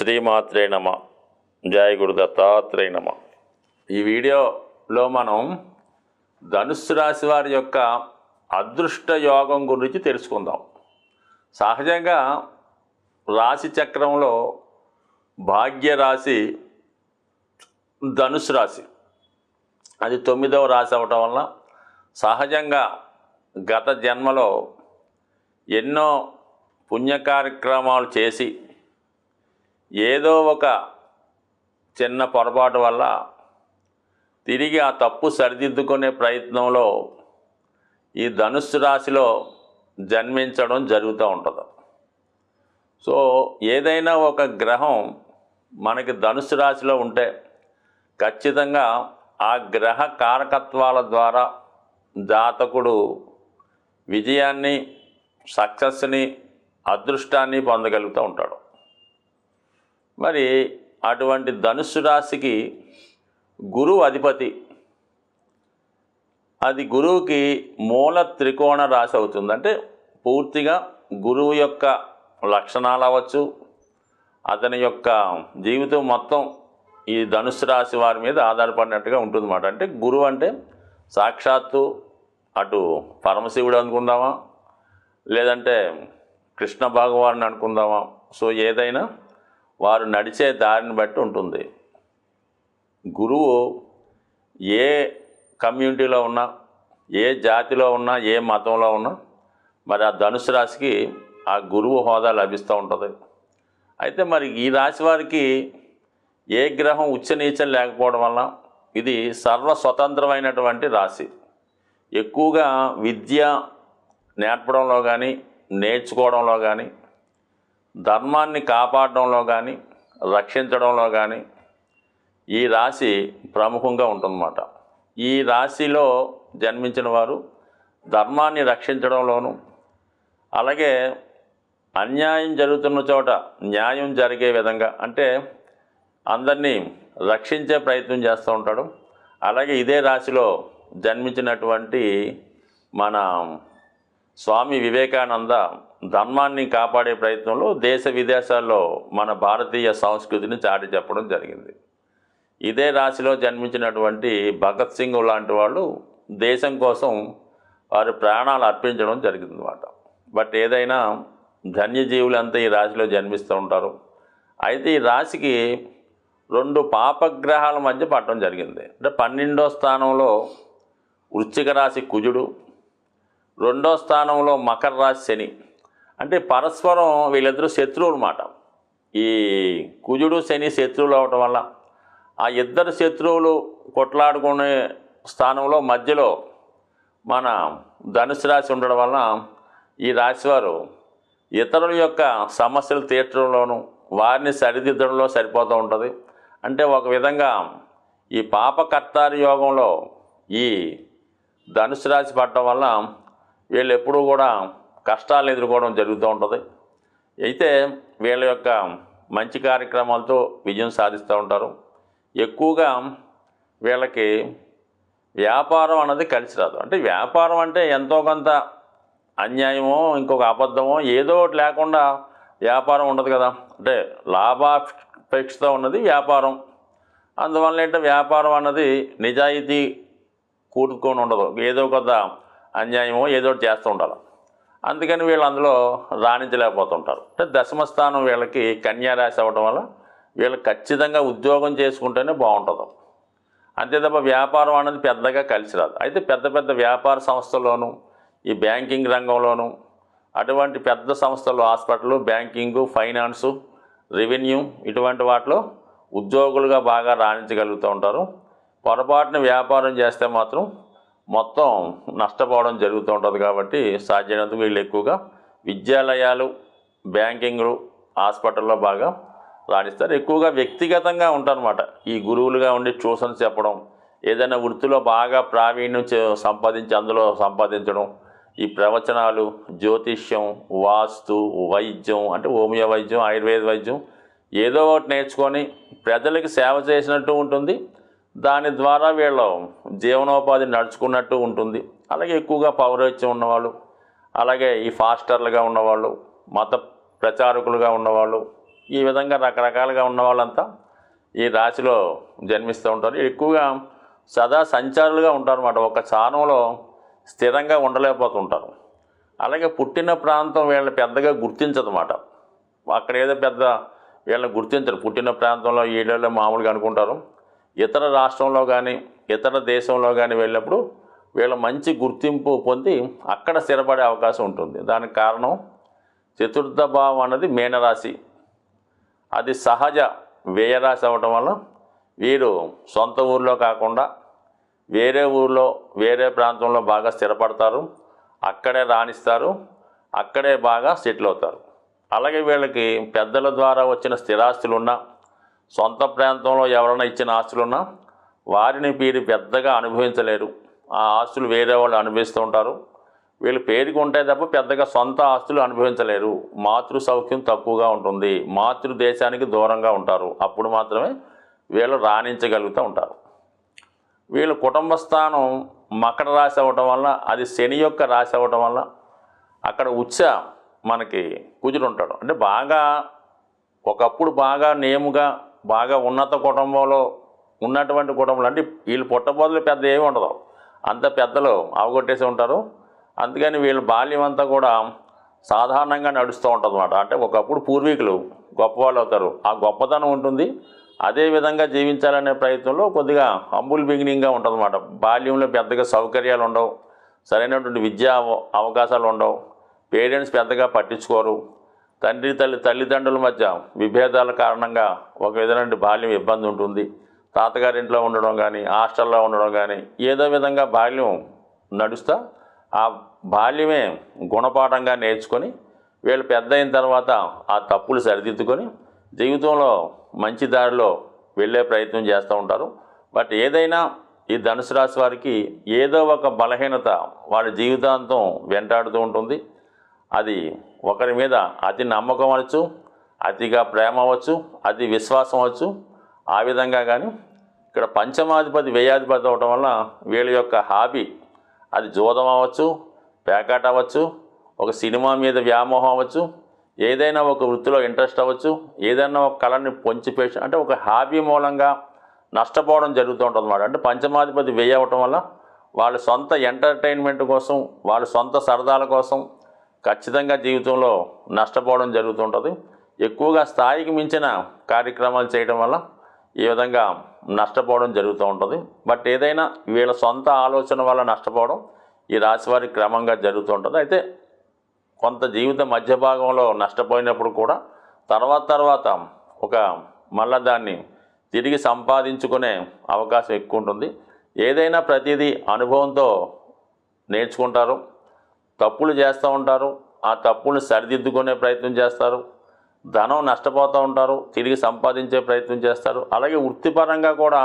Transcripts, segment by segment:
శ్రీమాత్రే నమ. జయ గురు దత్తాత్రేయ నమ. ఈ వీడియోలో మనం ధనుస్సు రాశి వారి యొక్క అదృష్ట యోగం గురించి తెలుసుకుందాం. సహజంగా రాశి చక్రంలో భాగ్య రాశి ధనుస్సు రాశి, అది 9వ రాశి అవటం వలన సహజంగా గత జన్మలో ఎన్నో పుణ్య కార్యక్రమాలు చేసి ఏదో ఒక చిన్న పొరపాటు వల్ల తిరిగి ఆ తప్పు సరిదిద్దుకునే ప్రయత్నంలో ఈ ధనుస్సు రాశిలో జన్మించడం జరుగుతూ ఉంటుంది. సో ఏదైనా ఒక గ్రహం మనకి ధనుస్సు రాశిలో ఉంటే ఖచ్చితంగా ఆ గ్రహ కారకత్వాల ద్వారా జాతకుడు విజయాన్ని, సక్సెస్ని, అదృష్టాన్ని పొందగలుగుతూ ఉంటాడు. మరి అటువంటి ధనుస్సు రాశికి గురువు అధిపతి. అది గురువుకి మూల త్రికోణ రాశి అవుతుంది. అంటే పూర్తిగా గురువు యొక్క లక్షణాలు అవ్వచ్చు, అతని యొక్క జీవితం మొత్తం ఈ ధనుస్సు రాశి వారి మీద ఆధారపడినట్టుగా ఉంటుందన్నమాట. అంటే గురువు అంటే సాక్షాత్తు అటు పరమశివుడు అనుకుందామా, లేదంటే కృష్ణ భగవాన్ అనుకుందామా. సో ఏదైనా వారు నడిచే దారిని బట్టి ఉంటుంది. గురువు ఏ కమ్యూనిటీలో ఉన్నా, ఏ జాతిలో ఉన్నా, ఏ మతంలో ఉన్నా మరి ఆ ధనుసు రాశికి ఆ గురువు హోదా లభిస్తూ ఉంటుంది. అయితే మరి ఈ రాశి వారికి ఏ గ్రహం ఉచ్చనీచం లేకపోవడం వల్ల ఇది సర్వస్వతంత్రమైనటువంటి రాశి. ఎక్కువగా విద్య నేర్పడంలో కానీ, నేర్చుకోవడంలో కానీ, ధర్మాన్ని కాపాడడంలో కానీ, రక్షించడంలో కానీ ఈ రాశి ప్రముఖంగా ఉంటుందన్నమాట. ఈ రాశిలో జన్మించిన వారు ధర్మాన్ని రక్షించడంలోనూ, అలాగే అన్యాయం జరుగుతున్న చోట న్యాయం జరిగే విధంగా, అంటే అందరినీ రక్షించే ప్రయత్నం చేస్తూ ఉంటాడు. అలాగే ఇదే రాశిలో జన్మించినటువంటి మన స్వామి వివేకానంద ధర్మాన్ని కాపాడే ప్రయత్నంలో దేశ విదేశాల్లో మన భారతీయ సంస్కృతిని చాటి చెప్పడం జరిగింది. ఇదే రాశిలో జన్మించినటువంటి భగత్ సింగ్ లాంటి వాళ్ళు దేశం కోసం వారి ప్రాణాలు అర్పించడం జరిగిందన్నమాట. బట్ ఏదైనా ధన్యజీవులంతా ఈ రాశిలో జన్మిస్తూ ఉంటారు. అయితే ఈ రాశికి 2 పాపగ్రహాల మధ్య పడటం జరిగింది. అంటే 12వ స్థానంలో వృశ్చిక రాశి కుజుడు, 2వ స్థానంలో మకర రాశి శని. అంటే పరస్పరం వీళ్ళిద్దరూ శత్రువులు అన్నమాట. ఈ కుజుడు శని శత్రువులు అవటం వల్ల ఆ ఇద్దరు శత్రువులు కొట్లాడుకునే స్థానంలో మధ్యలో మన ధనుసు రాశి ఉండడం వలన ఈ రాశివారు ఇతరుల యొక్క సమస్యలు తీర్చడంలోనూ, వారిని సరిదిద్దడంలో సరిపోతూ ఉంటుంది. అంటే ఒక విధంగా ఈ పాపకర్తారి యోగంలో ఈ ధనుసు రాశి పడటం వల్ల వీళ్ళు ఎప్పుడూ కూడా కష్టాలు ఎదుర్కోవడం జరుగుతూ ఉంటుంది. అయితే వీళ్ళ యొక్క మంచి కార్యక్రమాలతో విజయం సాధిస్తూ ఉంటారు. ఎక్కువగా వీళ్ళకి వ్యాపారం అన్నది కలిసి రాదు. అంటే వ్యాపారం అంటే ఎంతో కొంత అన్యాయమో, ఇంకొక అబద్ధమో, ఏదో ఒకటి లేకుండా వ్యాపారం ఉండదు కదా. అంటే లాభాపేక్షతో ఉన్నది వ్యాపారం. అందువల్ల ఏంటంటే వ్యాపారం అన్నది నిజాయితీ కూడుకొని ఉండదు. ఏదో కొంత అన్యాయమో ఏదో ఒకటి చేస్తూ ఉండాలి. అందుకని వీళ్ళు అందులో రాణించలేకపోతుంటారు. అంటే దశమస్థానం వీళ్ళకి కన్యా రాశి అవ్వడం వల్ల వీళ్ళు ఖచ్చితంగా ఉద్యోగం చేసుకుంటేనే బాగుంటుంది. అంతే తప్ప వ్యాపారం అనేది పెద్దగా కలిసి రాదు. అయితే పెద్ద పెద్ద వ్యాపార సంస్థల్లోనూ, ఈ బ్యాంకింగ్ రంగంలోనూ, అటువంటి పెద్ద సంస్థలు, హాస్పిటల్, బ్యాంకింగు, ఫైనాన్సు, రెవెన్యూ, ఇటువంటి వాటిలో ఉద్యోగులుగా బాగా రాణించగలుగుతూ ఉంటారు. పొరపాటున వ్యాపారం చేస్తే మాత్రం మొత్తం నష్టపోవడం జరుగుతూ ఉంటుంది. కాబట్టి సాధ్యమైనంత వీళ్ళు ఎక్కువగా విద్యాలయాలు, బ్యాంకింగ్లు, హాస్పిటల్లో బాగా రాణిస్తారు. ఎక్కువగా వ్యక్తిగతంగా ఉంటారన్నమాట. ఈ గురువులుగా ఉండి ట్యూషన్స్ చెప్పడం, ఏదైనా వృత్తిలో బాగా ప్రావీణ్యం సంపాదించి అందులో సంపాదించడం, ఈ ప్రవచనాలు, జ్యోతిష్యం, వాస్తు, వైద్యం, అంటే హోమియో వైద్యం, ఆయుర్వేద వైద్యం, ఏదో ఒకటి నేర్చుకొని ప్రజలకు సేవ చేసినట్టు ఉంటుంది. దాని ద్వారా వీళ్ళు జీవనోపాధి నడుచుకున్నట్టు ఉంటుంది. అలాగే ఎక్కువగా పౌరోహిత్యం ఉన్నవాళ్ళు, అలాగే ఈ ఫాస్టర్లుగా ఉన్నవాళ్ళు, మత ప్రచారకులుగా ఉన్నవాళ్ళు, ఈ విధంగా రకరకాలుగా ఉన్న వాళ్ళంతా ఈ రాశిలో జన్మిస్తూ ఉంటారు. ఎక్కువగా సదా సంచారులుగా ఉంటారన్నమాట. ఒక స్థానంలో స్థిరంగా ఉండలేకపోతుంటారు. అలాగే పుట్టిన ప్రాంతం వీళ్ళని పెద్దగా గుర్తించదన్నమాట. అక్కడ ఏదో పెద్ద వీళ్ళని గుర్తించరు. పుట్టిన ప్రాంతంలో వీళ్ళలో మామూలుగా అనుకుంటారు. ఇతర రాష్ట్రంలో కానీ ఇతర దేశంలో కానీ వెళ్ళినప్పుడు వీళ్ళ మంచి గుర్తింపు పొంది అక్కడ స్థిరపడే అవకాశం ఉంటుంది. దానికి కారణం చతుర్థ భావం అన్నది మీనరాశి, అది సహజ వ్యయరాశి అవ్వటం వల్ల వీరు సొంత ఊర్లో కాకుండా వేరే ఊర్లో వేరే ప్రాంతంలో బాగా స్థిరపడతారు, అక్కడే రాణిస్తారు, అక్కడే బాగా సెటిల్ అవుతారు. అలాగే వీళ్ళకి పెద్దల ద్వారా వచ్చిన స్థిరాస్తులున్నా, సొంత ప్రాంతంలో ఎవరైనా ఇచ్చిన ఆస్తులున్నా వారిని వీరు పెద్దగా అనుభవించలేరు. ఆ ఆస్తులు వేరే వాళ్ళు అనుభవిస్తూ ఉంటారు. వీళ్ళు పేరుకు ఉంటాయి తప్ప పెద్దగా సొంత ఆస్తులు అనుభవించలేరు. మాతృ సౌఖ్యం తక్కువగా ఉంటుంది. మాతృదేశానికి దూరంగా ఉంటారు. అప్పుడు మాత్రమే వీళ్ళు రాణించగలుగుతూ ఉంటారు. వీళ్ళ కుటుంబ స్థానం మకర రాశి అవ్వటం వల్ల, అది శని యొక్క రాశి అవ్వటం వల్ల అక్కడ మనకి కుజుడు ఉంటాడు. అంటే బాగా ఒకప్పుడు బాగా నేముగా బాగా ఉన్నత కుటుంబంలో ఉన్నటువంటి కుటుంబాలు, అంటే వీళ్ళు పుట్టబోదులు పెద్ద ఏమి ఉండదు, అంత పెద్దలు అవగొట్టేసి ఉంటారు. అందుకని వీళ్ళ బాల్యం అంతా కూడా సాధారణంగా నడుస్తూ ఉంటుంది అన్నమాట. అంటే ఒకప్పుడు పూర్వీకులు గొప్పవాళ్ళు అవుతారు, ఆ గొప్పతనం ఉంటుంది. అదేవిధంగా జీవించాలనే ప్రయత్నంలో కొద్దిగా హంబుల్ బిగినింగ్గా ఉంటుంది అన్నమాట. బాల్యంలో పెద్దగా సౌకర్యాలు ఉండవు, సరైనటువంటి విద్యా అవకాశాలు ఉండవు, పేరెంట్స్ పెద్దగా పట్టించుకోరు, తల్లిదండ్రుల మధ్య విభేదాల కారణంగా ఒక విధమైన బాల్యం ఇబ్బంది ఉంటుంది. తాతగారింట్లో ఉండడం కానీ హాస్టల్లో ఉండడం కానీ ఏదో విధంగా బాల్యం నడుస్తా ఆ బాల్యమే గుణపాఠంగా నేర్చుకొని వీళ్ళు పెద్ద అయిన తర్వాత ఆ తప్పులు సరిదిద్దుకొని జీవితంలో మంచి దారిలో వెళ్ళే ప్రయత్నం చేస్తూ ఉంటారు. బట్ ఏదైనా ఈ ధనుసు రాశి వారికి ఏదో ఒక బలహీనత వాడి జీవితాంతం వెంటాడుతూ ఉంటుంది. అది ఒకరి మీద అతి నమ్మకం అవ్వచ్చు, అతిగా ప్రేమ అవ్వచ్చు, అతి విశ్వాసం అవ్వచ్చు. ఆ విధంగా కానీ ఇక్కడ పంచమాధిపతి వ్యయాధిపతి అవటం వల్ల వీళ్ళ యొక్క హాబీ, అది జూదం అవ్వచ్చు, పేకాట అవ్వచ్చు, ఒక సినిమా మీద వ్యామోహం అవ్వచ్చు, ఏదైనా ఒక వృత్తిలో ఇంట్రెస్ట్ అవ్వచ్చు, ఏదైనా ఒక కళని పొంచిపేసి అంటే ఒక హాబీ మూలంగా నష్టపోవడం జరుగుతూ ఉంటుంది అన్నమాట. అంటే పంచమాధిపతి వ్యయ అవ్వటం వల్ల వాళ్ళ సొంత ఎంటర్టైన్మెంట్ కోసం, వాళ్ళ సొంత సరదాల కోసం ఖచ్చితంగా జీవితంలో నష్టపోవడం జరుగుతుంటుంది. ఎక్కువగా స్థాయికి మించిన కార్యక్రమాలు చేయడం వల్ల ఈ విధంగా నష్టపోవడం జరుగుతూ ఉంటుంది. బట్ ఏదైనా వీళ్ళ సొంత ఆలోచన వల్ల నష్టపోవడం ఈ రాశి వారికి క్రమంగా జరుగుతూ ఉంటుంది. అయితే కొంత జీవిత మధ్య భాగంలో నష్టపోయినప్పుడు కూడా తర్వాత ఒక మళ్ళా దాన్ని తిరిగి సంపాదించుకునే అవకాశం ఎక్కువ ఉంటుంది. ఏదైనా ప్రతిదీ అనుభవంతో నేర్చుకుంటారు, తప్పులు చేస్తూ ఉంటారు, ఆ తప్పులు సరిదిద్దుకునే ప్రయత్నం చేస్తారు, ధనం నష్టపోతూ ఉంటారు, తిరిగి సంపాదించే ప్రయత్నం చేస్తారు. అలాగే వృత్తిపరంగా కూడా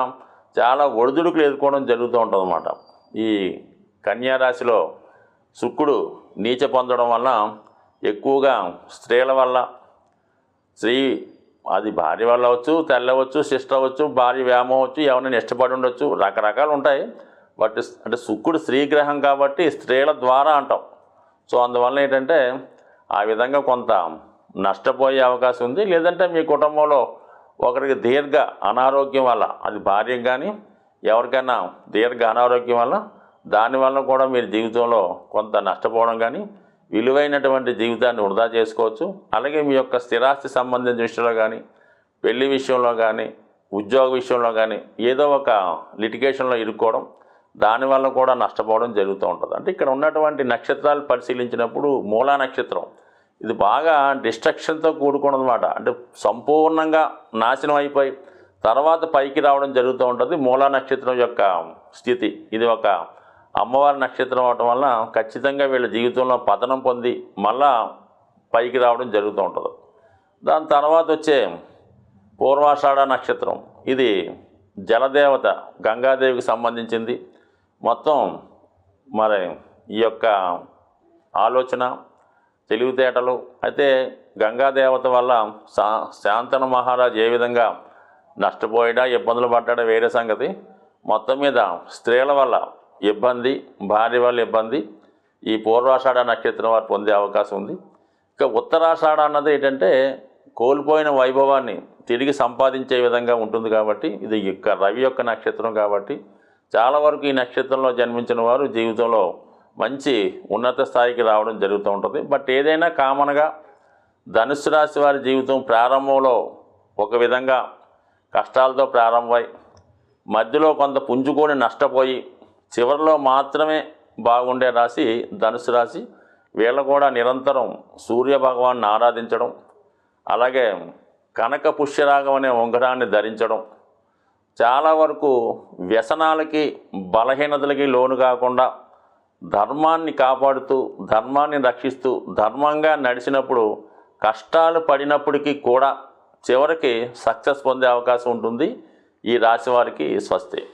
చాలా ఒడిదుడుకులు ఎదుర్కోవడం జరుగుతూ ఉంటుంది అన్నమాట. ఈ కన్యా రాశిలో శుక్రుడు నీచ పొందడం వల్ల ఎక్కువగా స్త్రీల వల్ల, అది భార్య వల్ల అవ్వచ్చు, తల్లి అవ్వచ్చు, సిస్టర్ అవ్వచ్చు, భార్య వ్యామోహం అవ్వచ్చు, ఎవరైనా ఇష్టపడి ఉండొచ్చు, రకరకాలు ఉంటాయి. బట్ అంటే శుక్రుడు స్త్రీగ్రహం కాబట్టి స్త్రీల ద్వారా అంటాం. సో అందువల్ల ఏంటంటే ఆ విధంగా కొంత నష్టపోయే అవకాశం ఉంది. లేదంటే మీ కుటుంబంలో ఒకరికి దీర్ఘ అనారోగ్యం వల్ల, అది భార్యకు కానీ ఎవరికైనా దీర్ఘ అనారోగ్యం వల్ల, దానివల్ల కూడా మీరు జీవితంలో కొంత నష్టపోవడం కానీ, విలువైనటువంటి జీవితాన్ని వృధా చేసుకోవచ్చు. అలాగే మీ యొక్క స్థిరాస్తి సంబంధించిన విషయంలో కానీ, పెళ్లి విషయంలో కానీ, ఉద్యోగ విషయంలో కానీ ఏదో ఒక లిటిగేషన్లో ఇరుక్కోవడం, దానివల్ల కూడా నష్టపోవడం జరుగుతూ ఉంటుంది. అంటే ఇక్కడ ఉన్నటువంటి నక్షత్రాలు పరిశీలించినప్పుడు మూలా నక్షత్రం ఇది బాగా డిస్ట్రక్షన్తో కూడుకున్నదన్నమాట. అంటే సంపూర్ణంగా నాశనం అయిపోయి తర్వాత పైకి రావడం జరుగుతూ ఉంటుంది మూలా నక్షత్రం యొక్క స్థితి. ఇది ఒక అమ్మవారి నక్షత్రం అవటం వల్ల ఖచ్చితంగా వీళ్ళ జీవితంలో పతనం పొంది మళ్ళా పైకి రావడం జరుగుతూ ఉంటుంది. దాని తర్వాత వచ్చే పూర్వాషాఢ నక్షత్రం, ఇది జలదేవత గంగాదేవికి సంబంధించింది. మొత్తం మరి ఈ యొక్క ఆలోచన, తెలివితేటలు, అయితే గంగాదేవత వల్ల శాంతను మహారాజు ఏ విధంగా నష్టపోయాడా, ఇబ్బందులు పడ్డాడా వేరే సంగతి. మొత్తం మీద స్త్రీల వల్ల ఇబ్బంది, భార్య వల్ల ఇబ్బంది ఈ పూర్వాషాఢ నక్షత్రం వారు పొందే అవకాశం ఉంది. ఇక ఉత్తరాషాఢ అన్నది ఏంటంటే కోల్పోయిన వైభవాన్ని తిరిగి సంపాదించే విధంగా ఉంటుంది కాబట్టి ఇది రవి యొక్క నక్షత్రం కాబట్టి చాలా వరకు ఈ నక్షత్రంలో జన్మించిన వారు జీవితంలో మంచి ఉన్నత స్థాయికి రావడం జరుగుతూ ఉంటుంది. బట్ ఏదైనా కామన్గా ధనుస్సు రాశి వారి జీవితం ప్రారంభంలో ఒక విధంగా కష్టాలతో ప్రారంభమై మధ్యలో కొంత పుంజుకొని నష్టపోయి చివరిలో మాత్రమే బాగుండే రాశి ధనుస్సు రాశి. వీళ్ళు కూడా నిరంతరం సూర్య భగవాన్ని ఆరాధించడం, అలాగే కనక పుష్యరాగం అనే ఉంగరాన్ని ధరించడం, చాలా వరకు వ్యసనాలకి బలహీనతలకి లోను కాకుండా ధర్మాన్ని కాపాడుతూ ధర్మాన్ని రక్షిస్తూ ధర్మంగా నడిచినప్పుడు కష్టాలు పడినప్పటికీ కూడా చివరికి సక్సెస్ పొందే అవకాశం ఉంటుంది. ఈ రాశి వారికి స్వస్తి.